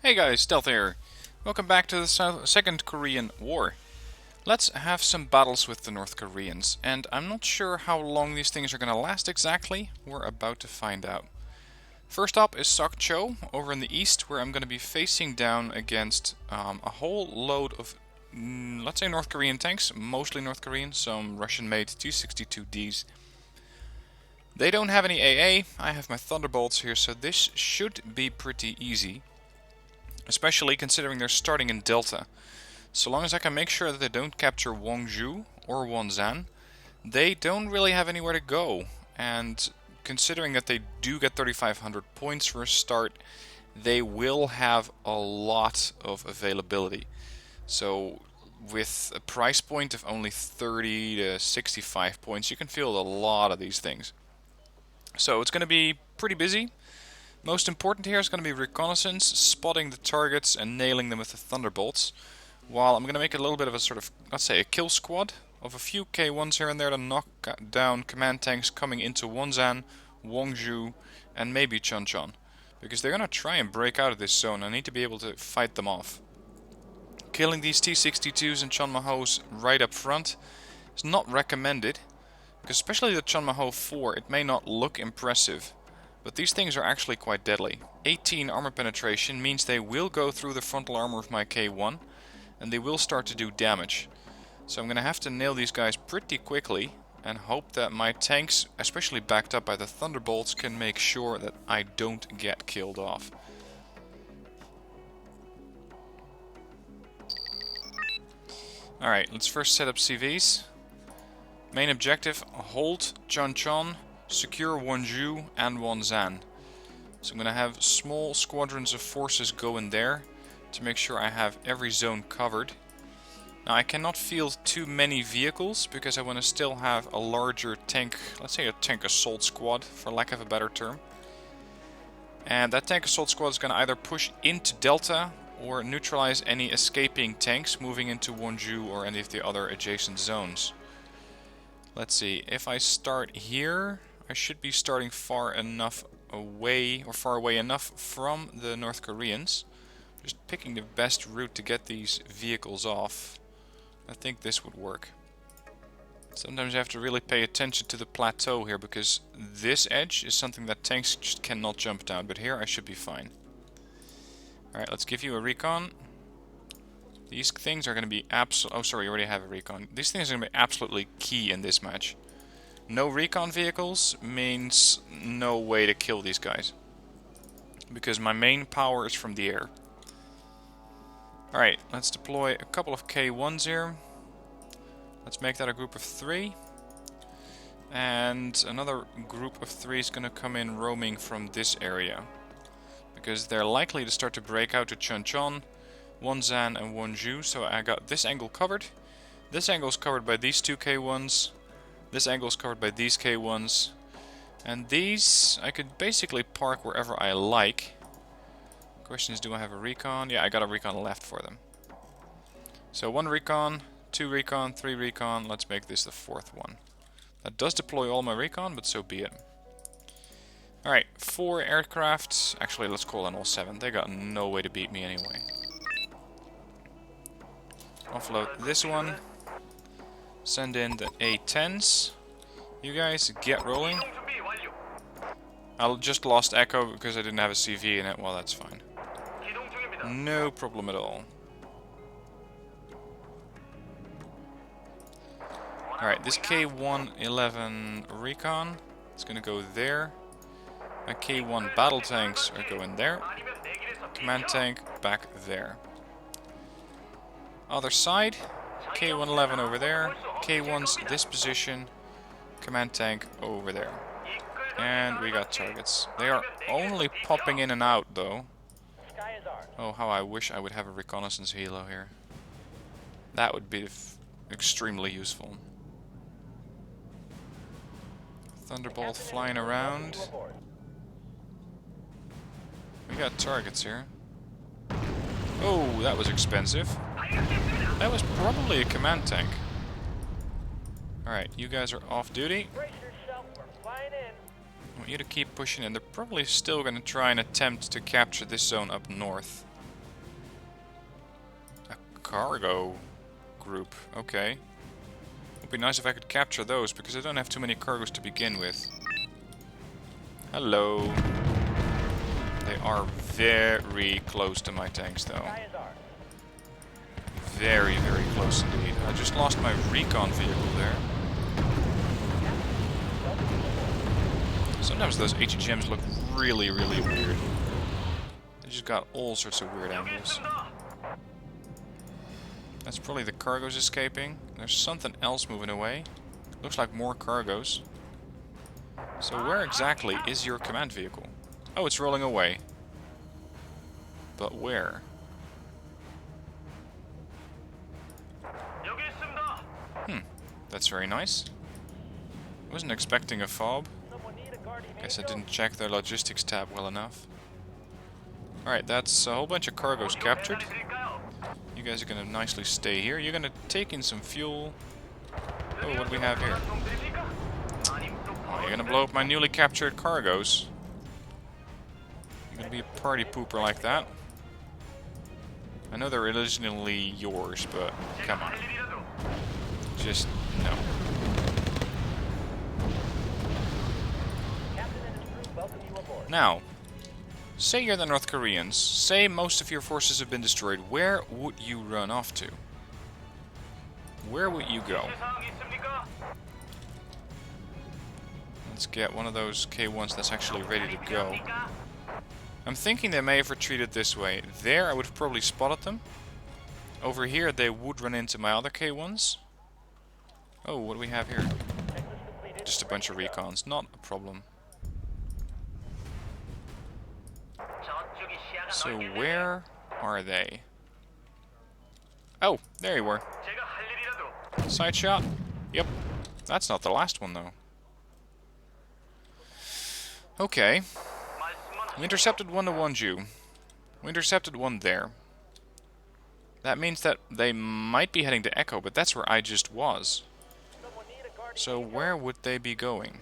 Hey guys, Stealth here. Welcome back to the Second Korean War. Let's have some battles with the North Koreans, and I'm not sure how long these things are going to last exactly. We're about to find out. First up is Sokcho over in the east, where I'm going to be facing down against a whole load of, let's say, North Korean tanks, mostly North Korean, some Russian-made T-62Ds. They don't have any AA, I have my Thunderbolts here, so this should be pretty easy. Especially considering they're starting in Delta. So long as I can make sure that they don't capture Wonju or Wonsan, they don't really have anywhere to go. And considering that they do get 3,500 points for a start, they will have a lot of availability. So with a price point of only 30 to 65 points, you can field a lot of these things. So it's going to be pretty busy. Most important here is going to be reconnaissance, spotting the targets and nailing them with the Thunderbolts. While I'm going to make a little bit of a sort of, let's say, a kill squad of a few K1s here and there to knock down command tanks coming into Wonsan, Wongju, and maybe Chonchon. Because they're going to try and break out of this zone. I need to be able to fight them off. Killing these T-62s and Chonmahos right up front is not recommended. Because especially the Chonmaho 4, it may not look impressive. But these things are actually quite deadly. 18 armor penetration means they will go through the frontal armor of my K1 and they will start to do damage. So I'm going to have to nail these guys pretty quickly and hope that my tanks, especially backed up by the Thunderbolts, can make sure that I don't get killed off. Alright, let's first set up CVs. Main objective, hold Chonchon, secure Wonju and Wonsan. So I'm going to have small squadrons of forces go in there to make sure I have every zone covered. Now I cannot field too many vehicles because I want to still have a larger tank, let's say a tank assault squad for lack of a better term. And that tank assault squad is going to either push into Delta or neutralize any escaping tanks moving into Wonju or any of the other adjacent zones. Let's see, if I start here, I should be starting far enough away, or far away enough from the North Koreans. Just picking the best route to get these vehicles off. I think this would work. Sometimes you have to really pay attention to the plateau here, because this edge is something that tanks just cannot jump down, but here I should be fine. Alright, let's give you a recon. These things are going to be oh sorry, you already have a recon. These things are going to be absolutely key in this match. No recon vehicles means no way to kill these guys. Because my main power is from the air. Alright, let's deploy a couple of K1s here. Let's make that a group of 3. And another group of 3 is going to come in roaming from this area. Because they're likely to start to break out to Chonchon, Wonsan and Wonju. So I got this angle covered. This angle is covered by these two K1s. This angle is covered by these K1s. And these I could basically park wherever I like. Question is, do I have a recon? Yeah, I got a recon left for them. So 1 recon, 2 recon, 3 recon. Let's make this the 4th one. That does deploy all my recon, but so be it. Alright, 4 aircraft. Actually, let's call in all 7. They got no way to beat me anyway. Offload this one. Send in the A-10s. You guys get rolling. I just lost Echo because I didn't have a CV in it. Well, that's fine. No problem at all. Alright, this K1-11 recon is going to go there. My K1 battle tanks are going there. Command tank back there. Other side. K1-11 over there, K1's this position, command tank over there. And we got targets. They are only popping in and out though. Oh, how I wish I would have a reconnaissance helo here. That would be extremely useful. Thunderbolt flying around. We got targets here. Oh, that was expensive. That was probably a command tank. Alright, you guys are off duty. I want you to keep pushing in. They're probably still going to try and attempt to capture this zone up north. cargo group. Okay. Would be nice if I could capture those, because I don't have too many cargoes to begin with. Hello. They are very close to my tanks, though. Very, very close indeed. I just lost my recon vehicle there. Sometimes those HGMs look really, really weird. They just got all sorts of weird angles. That's probably the cargoes escaping. There's something else moving away. Looks like more cargoes. So where exactly is your command vehicle? Oh, it's rolling away. But where? That's very nice. Wasn't expecting a fob. Guess I didn't check their logistics tab well enough. Alright, that's a whole bunch of cargoes captured. You guys are gonna nicely stay here. You're gonna take in some fuel. Oh, what do we have here? Oh, you're gonna blow up my newly captured cargoes. You're gonna be a party pooper like that. I know they're originally yours, but come on. Just no. Now, say you're the North Koreans, say most of your forces have been destroyed, where would you run off to? Where would you go? Let's get one of those K1s that's actually ready to go. I'm thinking they may have retreated this way. There I would have probably spotted them. Over here they would run into my other K1s. Oh, what do we have here? Just a bunch of recons, not a problem. So where are they? Oh, there you were. Side shot? Yep. That's not the last one though. Okay. We intercepted one to Wonju. We intercepted one there. That means that they might be heading to Echo, but that's where I just was. So where would they be going?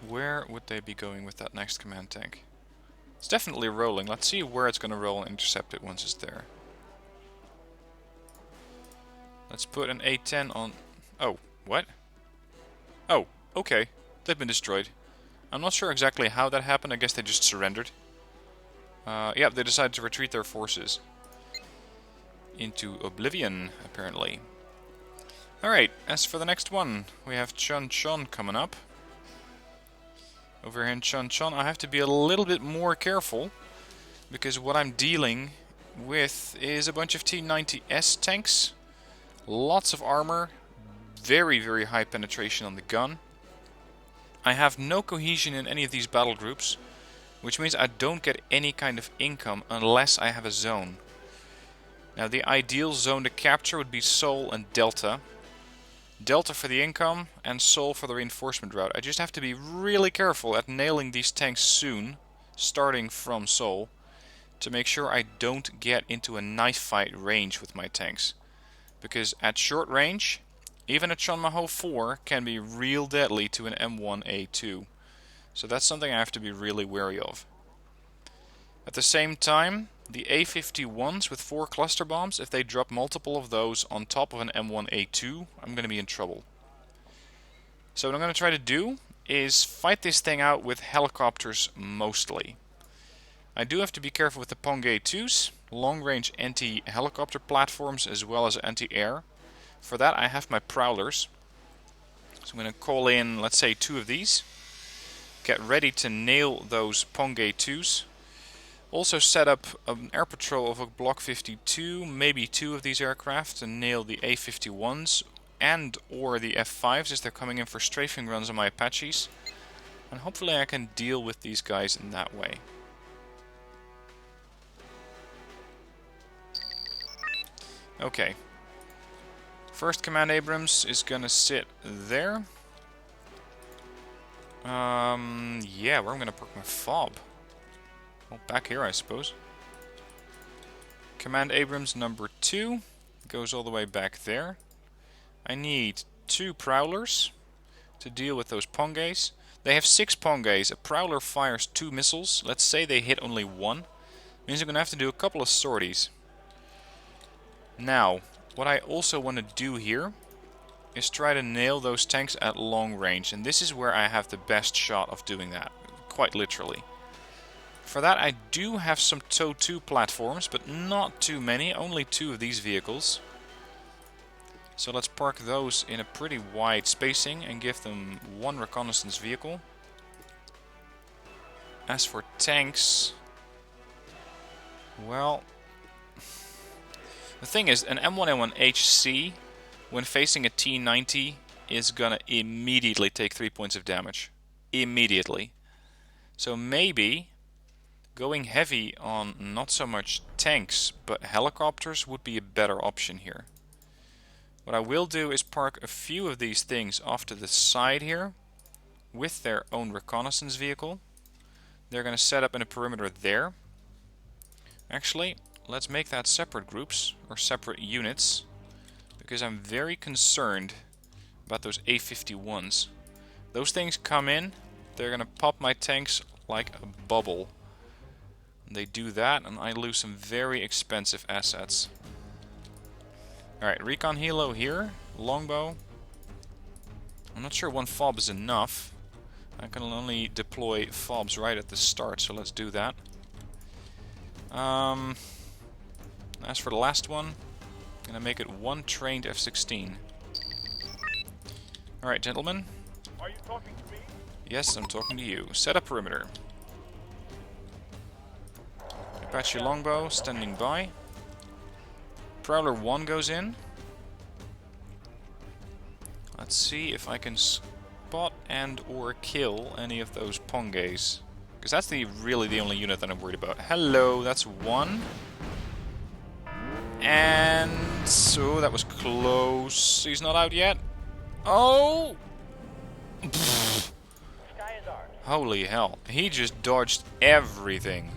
Where would they be going with that next command tank? It's definitely rolling. Let's see where it's going to roll and intercept it once it's there. Let's put an A-10 on... Oh, what? Oh, okay. They've been destroyed. I'm not sure exactly how that happened. I guess they just surrendered. Yeah, they decided to retreat their forces into oblivion, apparently. Alright, as for the next one, we have Chun-Chun coming up. Over here in Chun-Chun, I have to be a little bit more careful, because what I'm dealing with is a bunch of T-90S tanks. Lots of armor, very, very high penetration on the gun. I have no cohesion in any of these battle groups, which means I don't get any kind of income unless I have a zone. Now the ideal zone to capture would be Seoul and Delta. Delta for the income and Seoul for the reinforcement route. I just have to be really careful at nailing these tanks soon, starting from Seoul, to make sure I don't get into a knife fight range with my tanks. Because at short range, even a Chonmaho 4 can be real deadly to an M1A2. So that's something I have to be really wary of. At the same time, the A51s with 4 cluster bombs, if they drop multiple of those on top of an M1A2, I'm going to be in trouble. So what I'm going to try to do is fight this thing out with helicopters mostly. I do have to be careful with the Pong-A2s, long-range anti-helicopter platforms as well as anti-air. For that I have my prowlers. So I'm going to call in, let's say, 2 of these. Get ready to nail those Pong-A2s. Also set up an air patrol of a Block 52, maybe 2 of these aircraft, to nail the A51s and or the F5s as they're coming in for strafing runs on my Apaches. And hopefully I can deal with these guys in that way. Okay. First Command Abrams is gonna sit there. Yeah, where I'm gonna park my fob? Well, back here, I suppose. Command Abrams number 2 goes all the way back there. I need 2 prowlers to deal with those Pongays. They have 6 Pongays. A Prowler fires 2 missiles. Let's say they hit only 1. Means I'm going to have to do a couple of sorties. Now, what I also want to do here is try to nail those tanks at long range. And this is where I have the best shot of doing that. Quite literally. For that I do have some TOW 2 platforms, but not too many. Only 2 of these vehicles. So let's park those in a pretty wide spacing and give them 1 reconnaissance vehicle. As for tanks, well, the thing is, an M1A1HC, when facing a T90, is gonna immediately take 3 points of damage. Immediately. So maybe going heavy on not so much tanks, but helicopters would be a better option here. What I will do is park a few of these things off to the side here with their own reconnaissance vehicle. They're going to set up in a perimeter there. Actually, let's make that separate groups or separate units, because I'm very concerned about those A51s. Those things come in, they're going to pop my tanks like a bubble. They do that and I lose some very expensive assets. Alright, recon helo here, longbow. I'm not sure 1 fob is enough. I can only deploy fobs right at the start, so let's do that. As for the last one, I'm gonna make it 1 trained F-16. Alright, gentlemen. Are you talking to me? Yes, I'm talking to you. Set up perimeter. Apache longbow standing by. Prowler 1 goes in. Let's see if I can spot and or kill any of those Pongays. Because that's really the only unit that I'm worried about. Hello, that's 1. And so that was close. He's not out yet. Oh! Holy hell. He just dodged everything.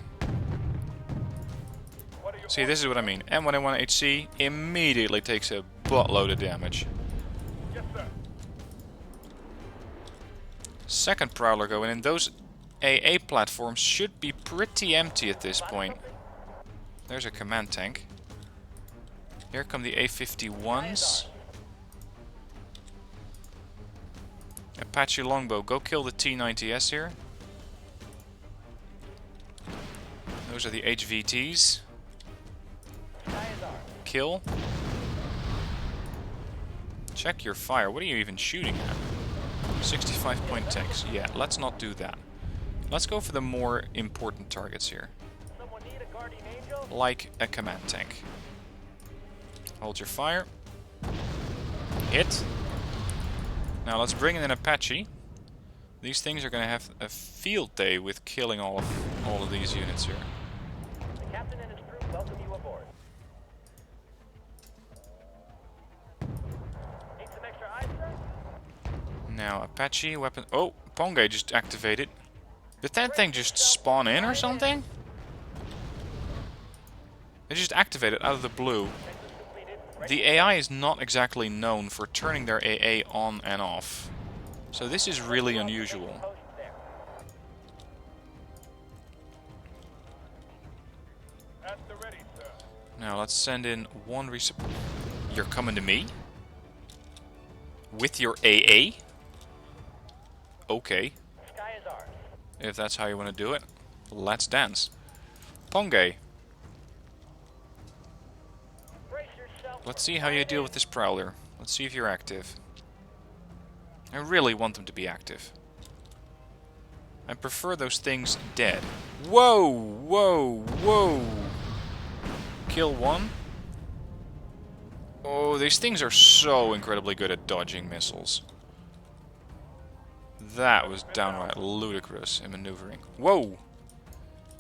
See, this is what I mean. M1A1HC immediately takes a buttload of damage. Yes, sir. Second Prowler going in. Those AA platforms should be pretty empty at this point. There's a command tank. Here come the A51s. Apache longbow, go kill the T90S here. Those are the HVTs. Kill. Check your fire. What are you even shooting at? 65 point tanks. Yeah, let's not do that. Let's go for the more important targets here. Like a command tank. Hold your fire. Hit. Now let's bring in an Apache. These things are going to have a field day with killing all of these units here. The captain and his crew welcome you aboard. Need some extra eyes, sir? Now Apache weapon. Oh, Pongay just activated. Did that thing just spawn in or something? It just activated out of the blue. The AI is not exactly known for turning their AA on and off. So this is really unusual. At the ready, sir. Now let's send in 1 resupply. You're coming to me? With your AA? Okay. Sky is ours. If that's how you want to do it, let's dance. Pongay. Brace yourself. Let's see how you deal with this Prowler. Let's see if you're active. I really want them to be active. I prefer those things dead. Whoa! Whoa! Whoa! Kill 1. Oh, these things are so incredibly good at dodging missiles. That was downright ludicrous in maneuvering. Whoa!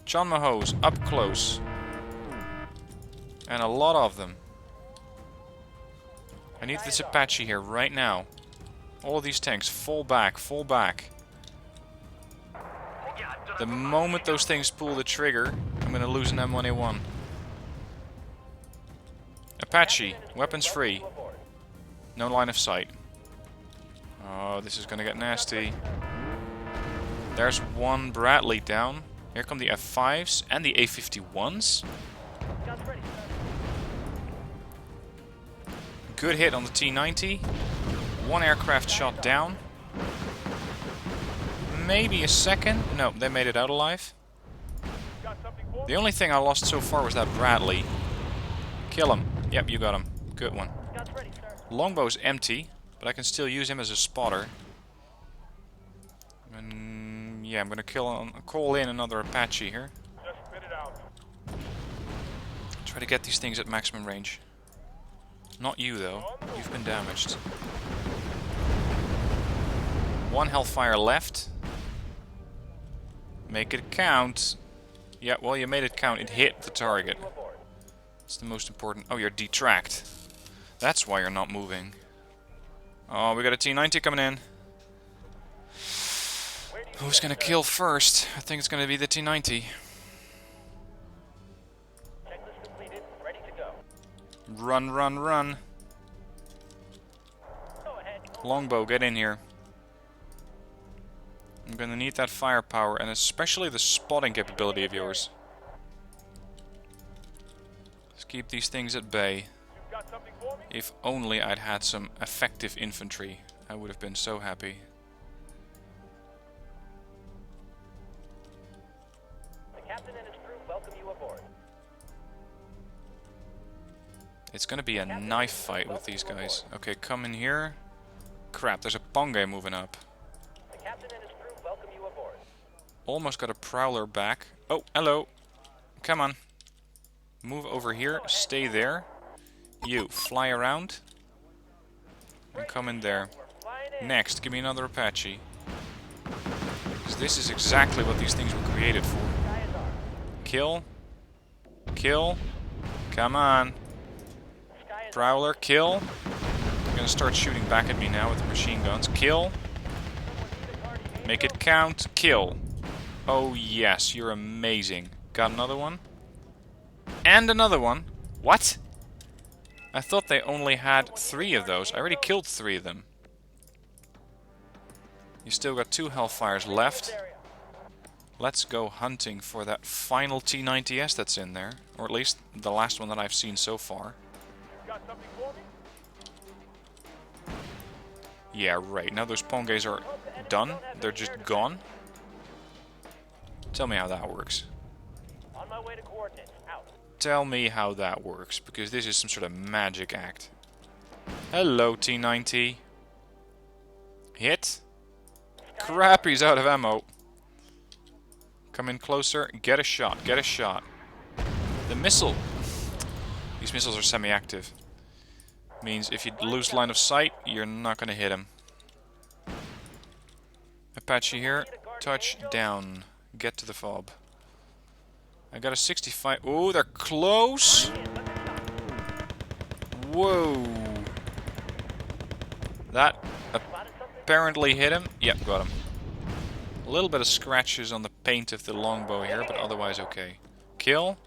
John Mahos up close. And a lot of them. I need this Apache here right now. All of these tanks, fall back, fall back. The moment those things pull the trigger, I'm gonna lose an M1A1. Apache, weapons free. No line of sight. Oh, this is gonna get nasty. There's one Bradley down. Here come the F5s and the A51s. Guns ready, sir. Good hit on the T90. One aircraft shot down. Maybe a second. No, they made it out alive. Got something for me? The only thing I lost so far was that Bradley. Kill him. Yep, you got him. Good one. Guns ready, sir. Longbow's empty, but I can still use him as a spotter. And yeah, I'm gonna call in another Apache here. Just spit it out. Try to get these things at maximum range. Not you though. You've been damaged. One Hellfire left. Make it count. Yeah, well, you made it count. It hit the target. You aboard. It's the most important. Oh, you're detracked. That's why you're not moving. Oh, we got a T90 coming in. Where do you Who's gonna kill first? I think it's gonna be the T90. Checklist completed. Ready to go. Run, run, run. Go ahead. Longbow, get in here. I'm gonna need that firepower, and especially the spotting capability of yours. Let's keep these things at bay. You've got something for me? If only I'd had some effective infantry, I would have been so happy. The captain and his crew welcome you aboard. It's gonna be a knife fight with these guys. Okay, come in here. Crap, there's a Ponge moving up. The captain and his crew welcome you aboard. Almost got a Prowler back. Oh, hello. Come on. Move over here. Stay there. You, fly around. And come in there. We're flying in. Next, give me another Apache. Because this is exactly what these things were created for. Sky is ours. Kill. Kill. Come on. Sky is Prowler, kill. They're gonna start shooting back at me now with the machine guns. Kill. Make it count. Kill. Oh yes, you're amazing. Got another one. And another one. What? I thought they only had 3 of those. I already killed 3 of them. You still got 2 Hellfires left. area. Let's go hunting for that final T90S that's in there. Or at least the last one that I've seen so far. Got something for me? Yeah, right. Now those Ponges are done. They're just gone. Tell me how that works. On my way to coordinates. Out. Tell me how that works, because this is some sort of magic act. Hello, T90. Hit. Crap, he's out of ammo. Come in closer. Get a shot. Get a shot. The missile. These missiles are semi-active. Means if you lose line of sight, you're not going to hit him. Apache here. Touchdown. Get to the fob. I got a 65. Oh, they're close. Whoa. That apparently hit him. Yep, got him. A little bit of scratches on the paint of the longbow here, but otherwise okay. Kill.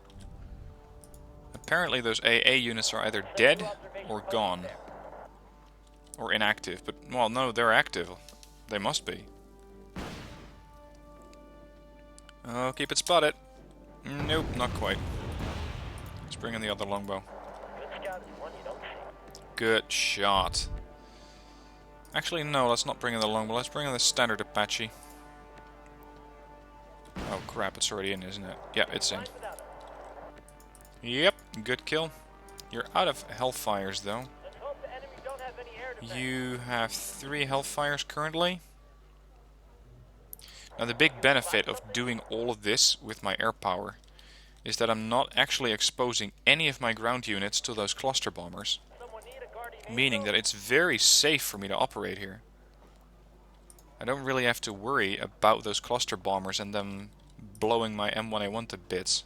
Apparently those AA units are either dead or gone. Or inactive. But, well, no, they're active. They must be. Oh, keep it spotted. Nope, not quite. Let's bring in the other longbow. Good scout is one you don't see. Good shot. Actually, no, let's not bring in the longbow. Let's bring in the standard Apache. Oh, crap, it's already in, isn't it? Yeah, it's in. Without us. Yep, good kill. You're out of Hellfires, though. Let's hope the enemy don't have any air defense. You have 3 Hellfires currently. Now the big benefit of doing all of this with my air power is that I'm not actually exposing any of my ground units to those cluster bombers. Someone need a guardian Meaning angel? that it's very safe for me to operate here. I don't really have to worry about those cluster bombers and them blowing my M1A1 to bits.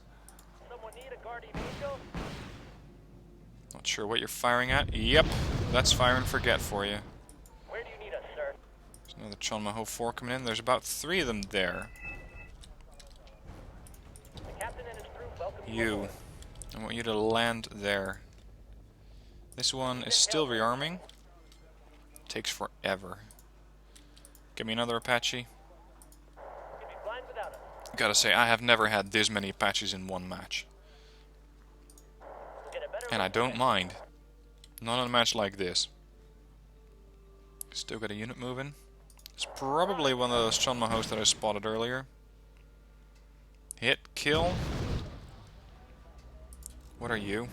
Someone need a guardian angel? Not sure what you're firing at. Yep, that's fire and forget for you. Where do you need us, sir? There's another Chonmaho 4 coming in. There's about 3 of them there. The captain and his crew welcome You. aboard. I want you to land there. This one is still rearming. Takes forever. Give me another Apache. Gotta say, I have never had this many Apaches in one match. We'll get a better And I look don't at it. mind. Not on a match like this. Still got a unit moving. It's probably one of those Chonmahos that I spotted earlier. Hit, kill. What are you?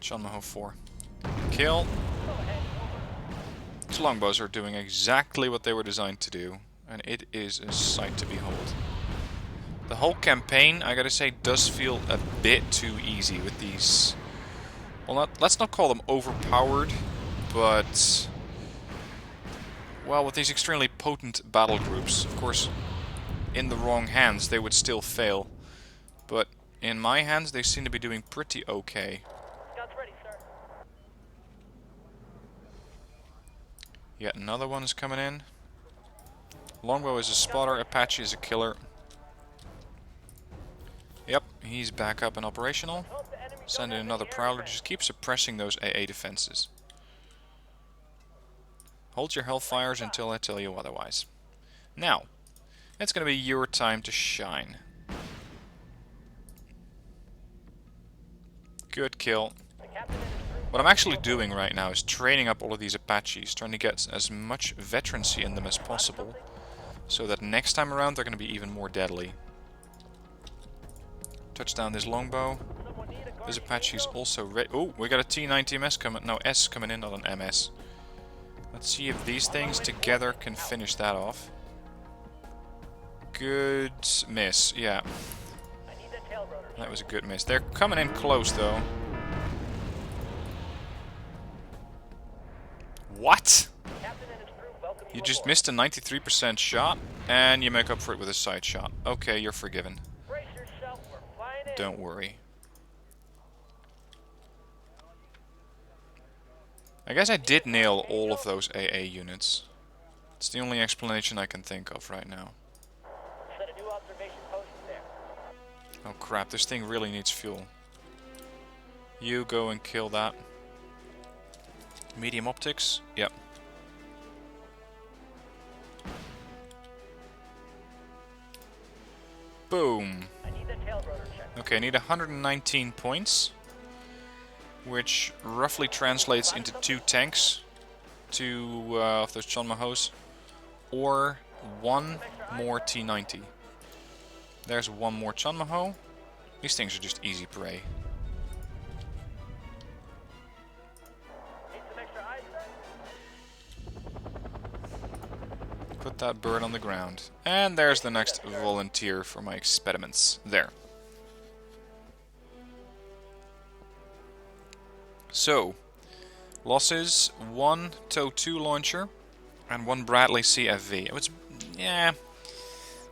Chonmaho 4. Kill. These longbows are doing exactly what they were designed to do, and it is a sight to behold. The whole campaign, I gotta say, does feel a bit too easy with these... Well, let's not call them overpowered, but... Well, with these extremely potent battle groups, of course, in the wrong hands they would still fail. But in my hands they seem to be doing pretty okay. Scouts ready, sir. Yet another one is coming in. Longbow is a spotter, Apache is a killer. Yep, he's back up and operational. Hope the enemy don't Send in have another any air Prowler, defense. just keep suppressing those AA defenses. Hold your hellfires until I tell you otherwise. Now, it's going to be your time to shine. Good kill. The captain and his crew What I'm actually doing right now is training up all of these Apaches, trying to get as much veterancy in them as possible, so that next time around they're going to be even more deadly. Touch down this longbow. someone need a guardian This Apache's angel? also ready. Oh, we got a T90MS coming. No, S coming in, not an MS. Let's see if these things together can finish that off. Good miss, yeah. I need the tail rotor. That was a good miss. They're coming in close, though. What? Captain and his crew welcome You you just aboard. missed a 93% shot, and you make up for it with a side shot. Okay, you're forgiven. Brace yourself, we're flying in. Don't worry. I guess I did nail all of those AA units. It's the only explanation I can think of right now. Set a new observation post there. Oh crap, this thing really needs fuel. You go and kill that. Medium optics? Yep. Boom. I need the tail rotor check. Okay, I need 119 points, which roughly translates into 2 tanks, 2 of those Chonmahos, or 1 more T90. There's 1 more Chonmaho. These things are just easy prey. Need some extra eyes, sir? Put that bird on the ground. And there's the next volunteer for my experiments. There. So, losses, 1 TOW-2 launcher and 1 Bradley CFV. It was, yeah,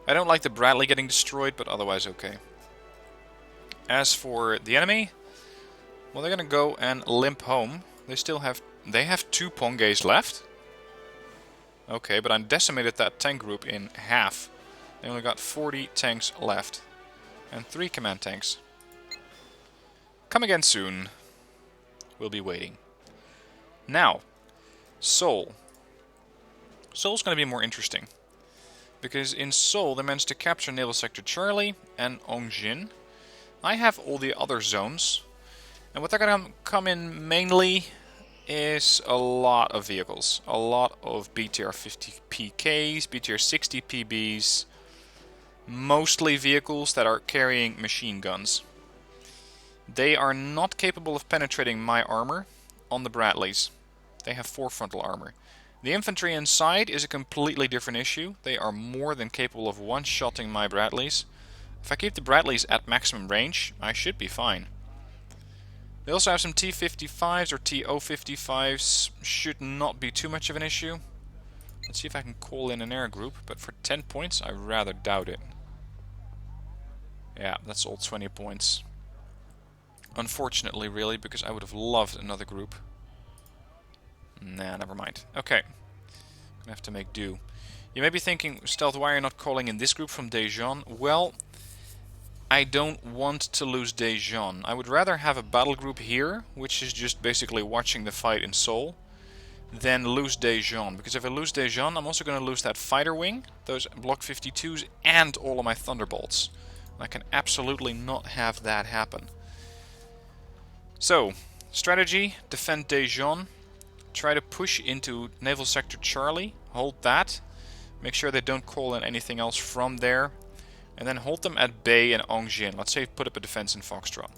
I don't like the Bradley getting destroyed, but otherwise okay. As for the enemy, well, they're gonna go and limp home. They have 2 Pongays left. Okay, but I decimated that tank group in half. They only got 40 tanks left. And 3 command tanks. Come again soon. We'll be waiting. Now, Seoul. Seoul's going to be more interesting. Because in Seoul, they managed to capture Naval Sector Charlie and Ongjin. I have all the other zones. And what they're going to come in mainly is a lot of vehicles. A lot of BTR 50 PKs, BTR 60 PBs. Mostly vehicles that are carrying machine guns. They are not capable of penetrating my armor on the Bradleys. They have 4 frontal armor. The infantry inside is a completely different issue. They are more than capable of one-shotting my Bradleys. If I keep the Bradleys at maximum range, I should be fine. They also have some T-55s or TO-55s. Should not be too much of an issue. Let's see if I can call in an air group, but for 10 points, I rather doubt it. Yeah, that's all 20 points. Unfortunately, really, because I would have loved another group. Nah, never mind. Okay. Gonna have to make do. You may be thinking, Stealth, why are you not calling in this group from Daejeon? Well, I don't want to lose Daejeon. I would rather have a battle group here, which is just basically watching the fight in Seoul. than lose Dejan. Because if I lose Dejan, I'm also going to lose that fighter wing, those Block 52s, and all of my Thunderbolts. I can absolutely not have that happen. So, strategy, defend Dejan. Try to push into Naval Sector Charlie. Hold that. Make sure they don't call in anything else from there. And then hold them at bay in Ongjin. Let's say put up a defense in Foxtrot.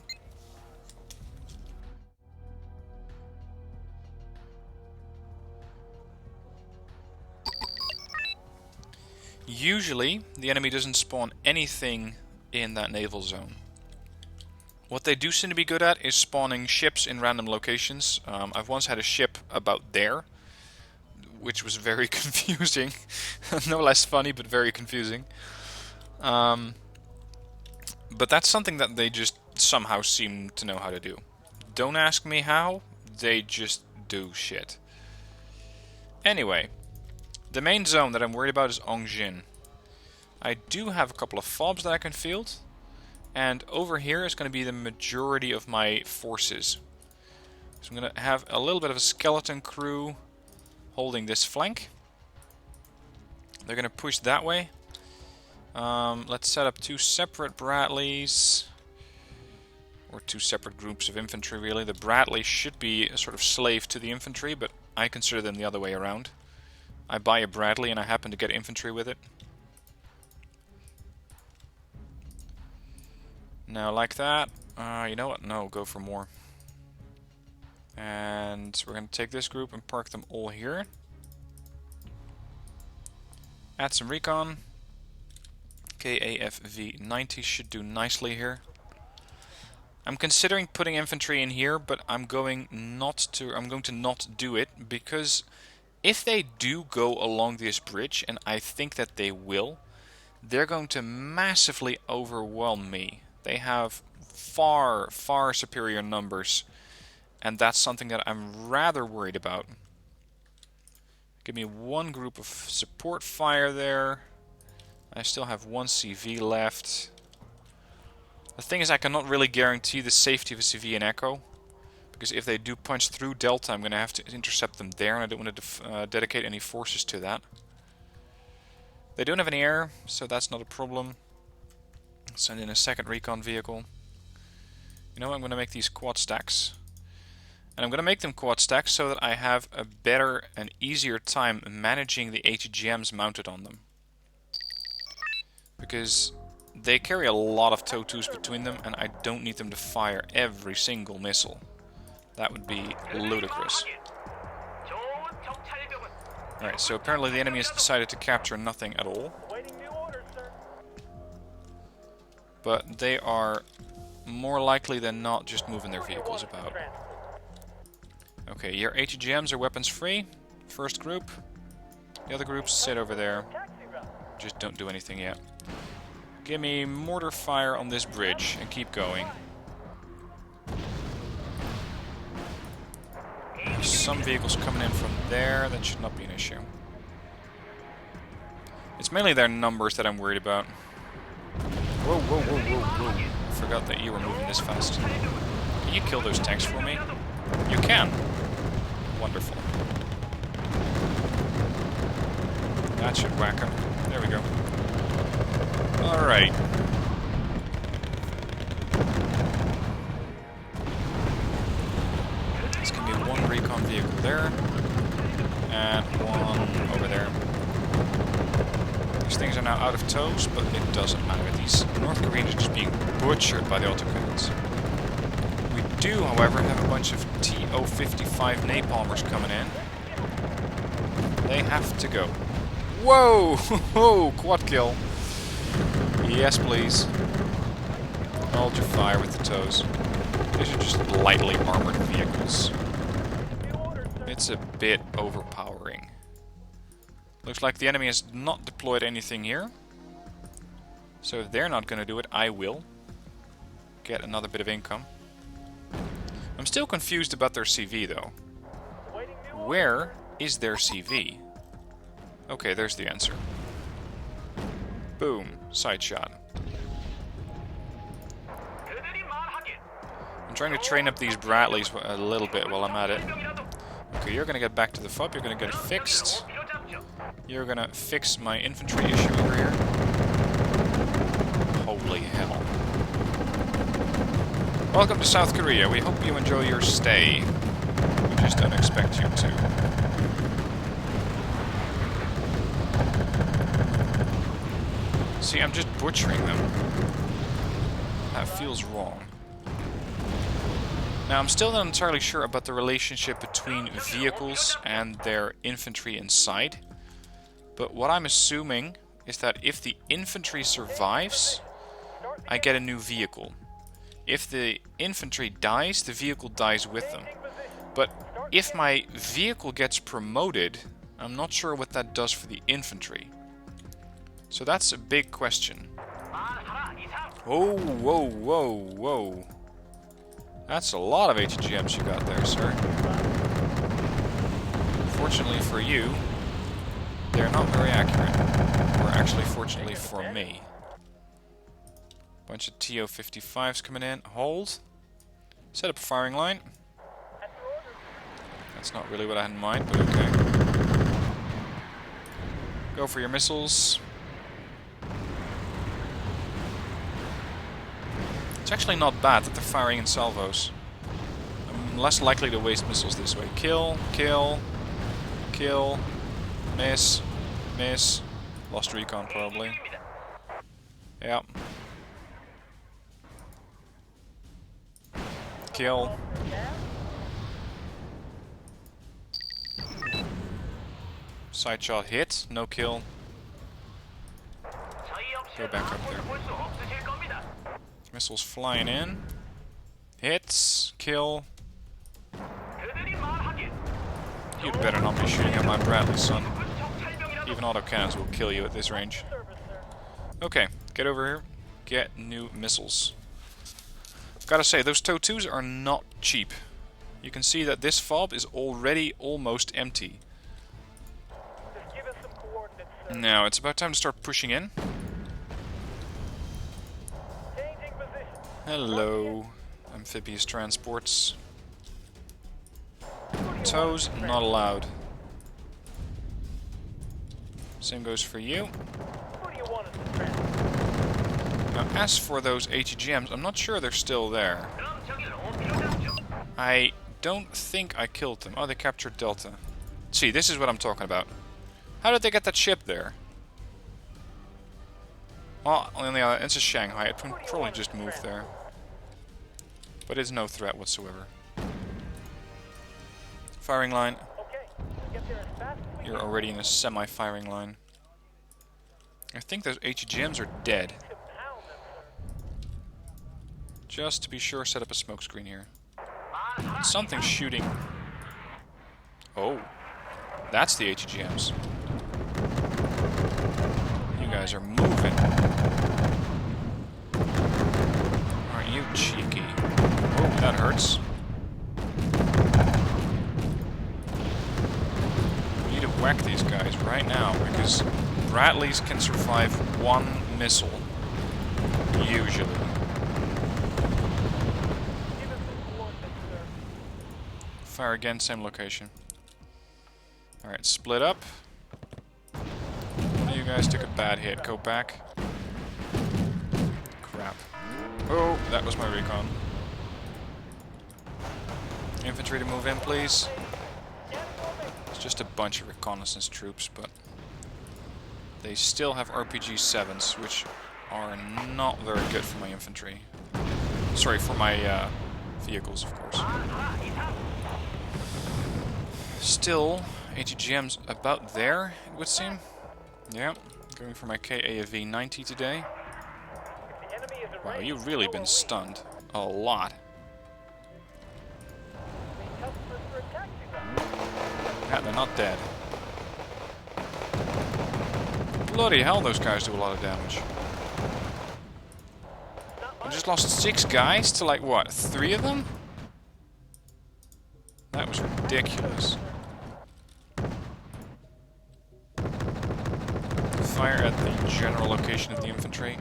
Usually, the enemy doesn't spawn anything in that naval zone. What they do seem to be good at is spawning ships in random locations. I've once had a ship about there, which was very confusing. No less funny, but very confusing. But that's something that they just somehow seem to know how to do. Don't ask me how, they just do shit. Anyway, the main zone that I'm worried about is Ongjin. I do have a couple of fobs that I can field. And over here is going to be the majority of my forces. So I'm going to have a little bit of a skeleton crew holding this flank. They're going to push that way. Let's set up two separate Bradleys. Or two separate groups of infantry, really. The Bradley should be a sort of slave to the infantry, but I consider them the other way around. I buy a Bradley and I happen to get infantry with it. Now, like that. You know what? No, go for more. And we're going to take this group and park them all here. Add some recon. KAFV 90 should do nicely here. I'm considering putting infantry in here, but I'm going to not do it because if they do go along this bridge, and I think that they will, they're going to massively overwhelm me. They have far, far superior numbers, and that's something that I'm rather worried about. Give me one group of support fire there. I still have one CV left. The thing is, I cannot really guarantee the safety of a CV in Echo, because if they do punch through Delta, I'm going to have to intercept them there, and I don't want to dedicate any forces to that. They don't have any air, so that's not a problem. Send in a second recon vehicle. You know what, I'm going to make these quad stacks. And I'm going to make them quad stacks so that I have a better and easier time managing the ATGMs mounted on them. Because they carry a lot of TOW2s between them, and I don't need them to fire every single missile. That would be ludicrous. Alright, so apparently the enemy has decided to capture nothing at all. But they are more likely than not just moving their vehicles about. Okay, your ATGMs are weapons free. First group. The other groups sit over there. Just don't do anything yet. Give me mortar fire on this bridge and keep going. There's some vehicles coming in from there. That should not be an issue. It's mainly their numbers that I'm worried about. Whoa, whoa, whoa, whoa, whoa. I forgot that you were moving this fast. Can you kill those tanks for me? You can. Wonderful. That should whack him. There we go. Alright. It's gonna be one recon vehicle there. And one over there. These things are now out of tows, but it doesn't matter. These North Koreans are just being butchered by the autocannons. We do, however, have a bunch of TO-55 napalmers coming in. They have to go. Whoa! Whoa! Quad kill. Yes, please. Hold your fire with the tows. These are just lightly armored vehicles. It's a bit overpowering. Looks like the enemy has not deployed anything here. So if they're not going to do it, I will. Get another bit of income. I'm still confused about their CV though. Where is their CV? Okay, there's the answer. Boom. Side shot. I'm trying to train up these Bradleys a little bit while I'm at it. Okay, you're gonna get back to the fob. You're gonna get it fixed. You're gonna fix my infantry issue over here. Holy hell. Welcome to South Korea. We hope you enjoy your stay. We just don't expect you to. See, I'm just butchering them. That feels wrong. Now, I'm still not entirely sure about the relationship between vehicles and their infantry inside. But what I'm assuming is that if the infantry survives, I get a new vehicle. If the infantry dies, the vehicle dies with them. But if my vehicle gets promoted, I'm not sure what that does for the infantry. So that's a big question. Oh, whoa, whoa, whoa. That's a lot of HGMs you got there, sir. Fortunately for you, they're not very accurate. Or actually, fortunately for me. Bunch of TO-55s coming in. Hold. Set up a firing line. That's not really what I had in mind, but okay. Go for your missiles. It's actually not bad that they're firing in salvos. I'm less likely to waste missiles this way. Kill, kill, kill, miss, miss. Lost recon probably. Yep. Kill. Side shot hit, no kill. Go back up there. Missiles flying in. Hits. Kill. You'd better not be shooting at my Bradley, son. Even autocannons will kill you at this range. Okay, get over here. Get new missiles. Gotta say, those TOW-2s are not cheap. You can see that this fob is already almost empty. Now, it's about time to start pushing in. Hello, amphibious transports. TOWs, not allowed. Same goes for you. Now, as for those ATGMs, I'm not sure they're still there. I don't think I killed them. Oh, they captured Delta. See, this is what I'm talking about. How did they get that ship there? Well, on the other, it's a Shanghai. It can probably just move there. But it's no threat whatsoever. Firing line. You're already in a semi-firing line. I think those HGMs are dead. Just to be sure, set up a smoke screen here. Something's shooting. Oh. That's the HGMs. You guys are moving. Aren't you cheeky? Oh, that hurts. We need to whack these guys right now because Bradleys can survive one missile. Usually. Fire again, same location. Alright, split up. One of you guys took a bad hit. Go back. Crap. Oh, that was my recon. Infantry to move in, please. It's just a bunch of reconnaissance troops, but they still have RPG-7s, which are not very good for my infantry. Sorry, for my vehicles, of course. Still, ATGM's about there, it would seem. Yeah, going for my KAV-90 today. Wow, you've really been stunned. A lot. Yeah, they're not dead. Bloody hell, those guys do a lot of damage. I just lost 6 guys to, like, what, 3 of them? That was ridiculous. Fire at the general location of the infantry.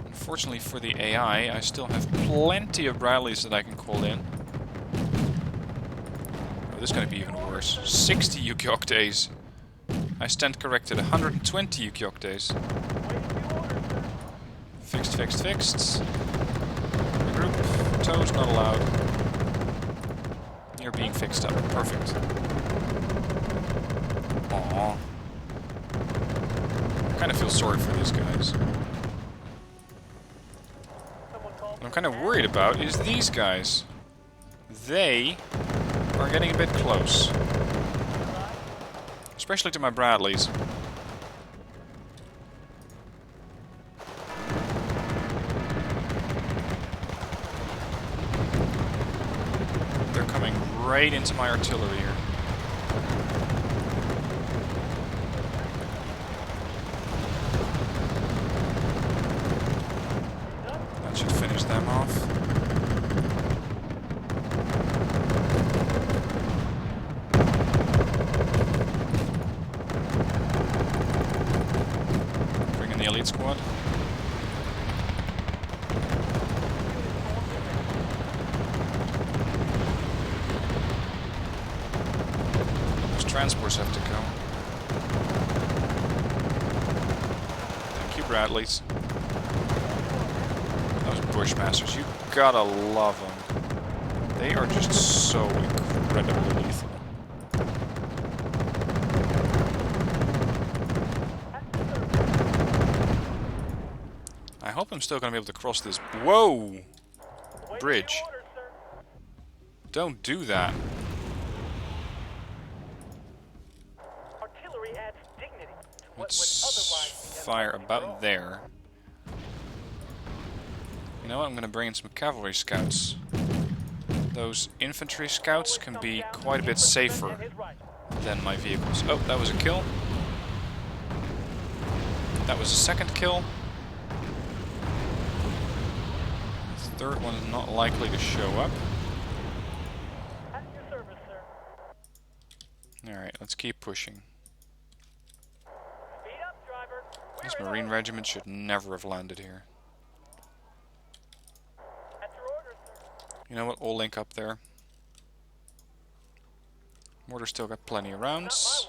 Unfortunately for the AI, I still have plenty of Bradleys that I can call in. this is going to be even worse. 60 Yukiok days. I stand corrected. 120 Yukiok days. Fixed, fixed, fixed. Regroup. Toes not allowed. You're being fixed up. Perfect. Aww. I kind of feel sorry for these guys. What I'm kind of worried about is these guys. They are getting a bit close. Especially to my Bradleys. They're coming right into my artillery here. That should finish them off. Bring in the elite squad. Transports have to go. Thank you, Bradleys. Those Bushmasters, you gotta love them. They are just so incredibly lethal. I hope I'm still gonna be able to cross this. Whoa! Bridge. Don't do that. Let's fire about there. You know what? I'm going to bring in some cavalry scouts. Those infantry scouts can be quite a bit safer than my vehicles. Oh, that was a kill. That was a second kill. The third one is not likely to show up. Alright, let's keep pushing. This Marine regiment should never have landed here. You know what? We'll link up there. Mortar's still got plenty of rounds.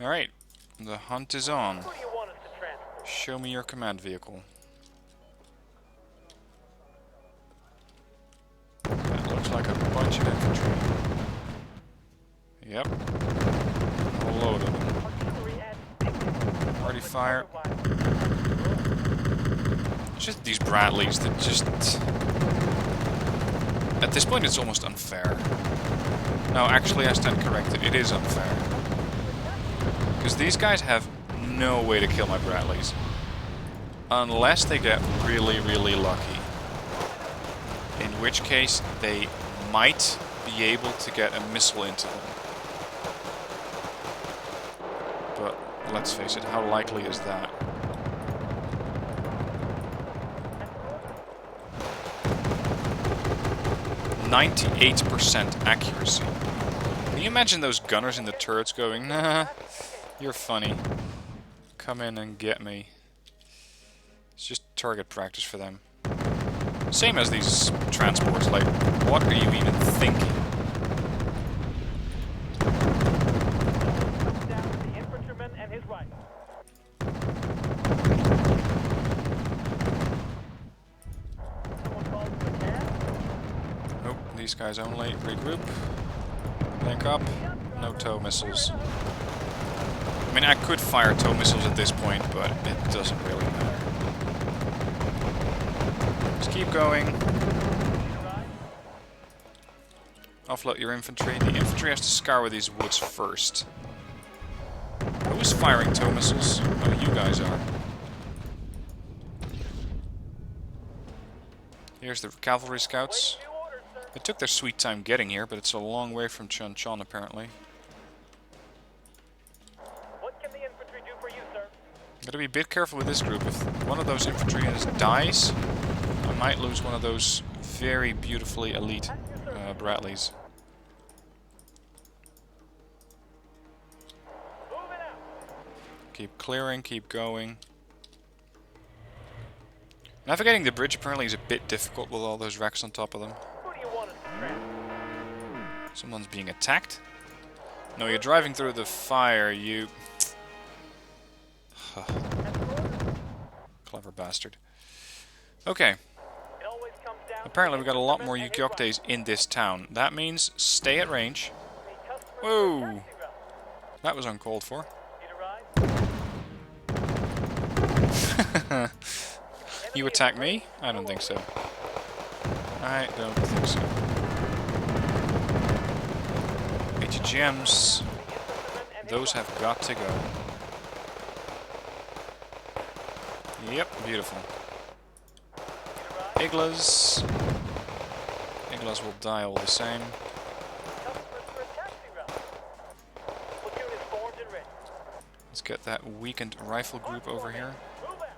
Alright, the hunt is on. Show me your command vehicle. That looks like a bunch of infantry. Yep. A whole load of them. Party fire. It's just these Bradleys that just... At this point it's almost unfair. No, actually I stand corrected. It is unfair. Because these guys have no way to kill my Bradleys. Unless they get really, really lucky. In which case they might be able to get a missile into them. But let's face it, how likely is that? %98 accuracy. Can you imagine those gunners in the turrets going, nah, you're funny. Come in and get me. It's just target practice for them. Same as these transports, like, what are you even thinking? Nope, these guys only. Regroup. Link up. No tow missiles. I mean, I could fire tow missiles at this point, but it doesn't really matter. Just keep going. Offload your infantry. The infantry has to scour these woods first. Who's firing tow missiles? Oh, you guys are. Here's the cavalry scouts. They took their sweet time getting here, but it's a long way from Chun-Chon apparently. What can the infantry do for you, sir? Gotta be a bit careful with this group. If one of those infantry units dies, I might lose one of those very beautifully elite Bradleys. Keep clearing, keep going. Navigating the bridge apparently is a bit difficult with all those wrecks on top of them. Who do you want us to transfer? Someone's being attacked. No, you're driving through the fire, you... Clever bastard. Okay. It always comes down to Apparently we the got a lot infantryman more and his Yukyoktes rifle. in this town. That means stay at range. The customer for a Whoa! taxi route. That was uncalled for. Need a ride? You attack me? I don't think so. I don't think so. HGMs. The infantryman and his Those have got to go. Yep, beautiful. Iglas. Iglas will die all the same. customers for a taxi route. Platoon is formed and ready. Let's get that weakened rifle group over here. Move out.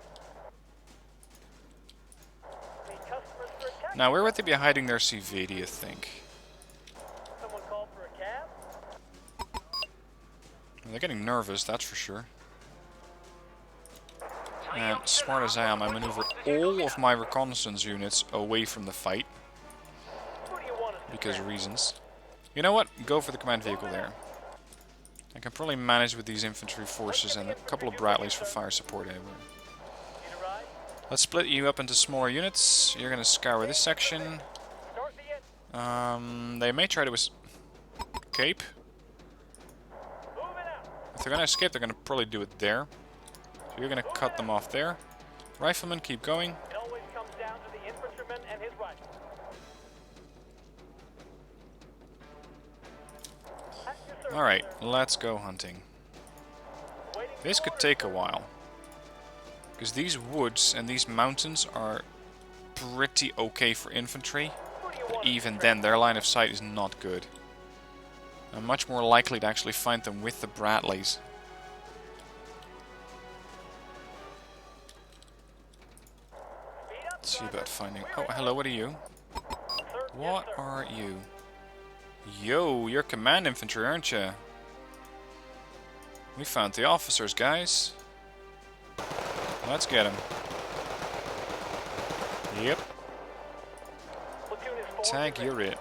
The customers for a taxi. Now, where would they be hiding their CV, do you think? Someone called for a cab? They're getting nervous, that's for sure. And smart as I am, I maneuvered all of my reconnaissance units away from the fight. Who do you want us to Because of track? reasons. You know what? Go for the command vehicle there. I can probably manage with these infantry forces and a couple of Bradleys for fire support anyway. Need a ride? Let's split you up into smaller units. You're gonna scour this section. Start the engine. They may try to escape. Moving out. If they're gonna escape, they're gonna probably do it there. So you're gonna cut them off there. Riflemen, keep going. It always comes down to the infantryman and his rifle. At your service, Alright, sir. let's go hunting. Waiting This for could orders, take a sir. while. Because these woods and these mountains are pretty okay for infantry. Who do you But want us to even track? then, their line of sight is not good. I'm much more likely to actually find them with the Bradleys. Speed up, Let's see driver. about finding... Oh, hello, what are you? Sir, What yes, sir. are you? Yo, you're command infantry, aren't you? We found the officers, guys. Let's get them. Yep, Platoon is formed tag, and you're ready. it.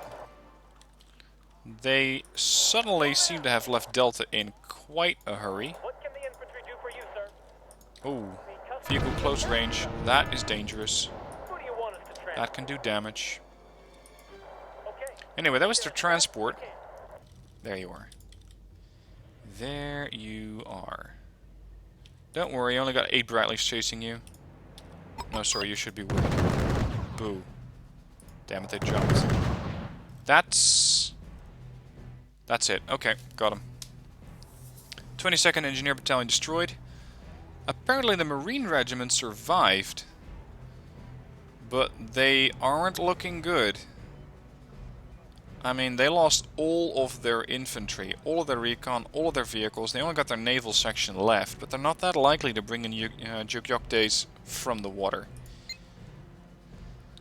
They suddenly seem to have left Delta in quite a hurry. What can the infantry do for you, sir? Oh, The customer vehicle for a close taxi range. That is dangerous. route. Who do you want us to track? That can do damage. Okay. Anyway, that was their There, transport. okay. There you are. There you are. Don't worry, you only got 8 Bradleys chasing you. No, sorry, you should be worried. Boo. Damn it, they jumped. That's it. Okay, got him. 22nd Engineer Battalion destroyed. Apparently the Marine Regiment survived. But they aren't looking good. I mean, they lost all of their infantry, all of their recon, all of their vehicles. They only got their naval section left, but they're not that likely to bring in Yukyoktes from the water.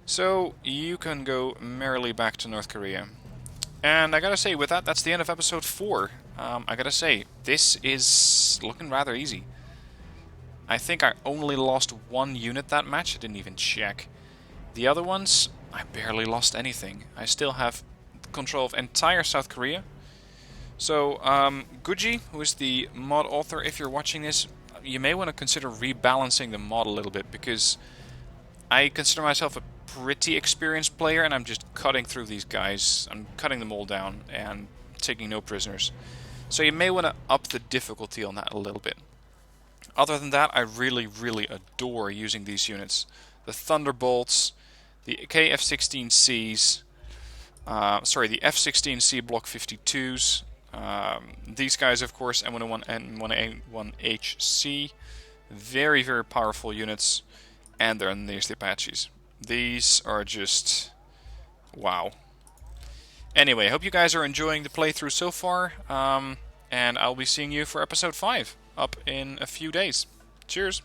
So, you can go merrily back to North Korea. And I gotta say, with that, that's the end of episode 4. I gotta say, this is looking rather easy. I think I only lost 1 unit that match, I didn't even check. The other ones, I barely lost anything. I still have control of entire South Korea. So, Guji, who is the mod author, if you're watching this, you may want to consider rebalancing the mod a little bit, because I consider myself a pretty experienced player, and I'm just cutting through these guys. I'm cutting them all down and taking no prisoners. So you may want to up the difficulty on that a little bit. Other than that, I really, really adore using these units. The Thunderbolts, the KF-16Cs, the F-16C Block 52s, these guys, of course, M101 and M1A1HC, very, very powerful units, and there's the Apaches. These are just wow. Anyway, hope you guys are enjoying the playthrough so far, and I'll be seeing you for episode 5 up in a few days. Cheers!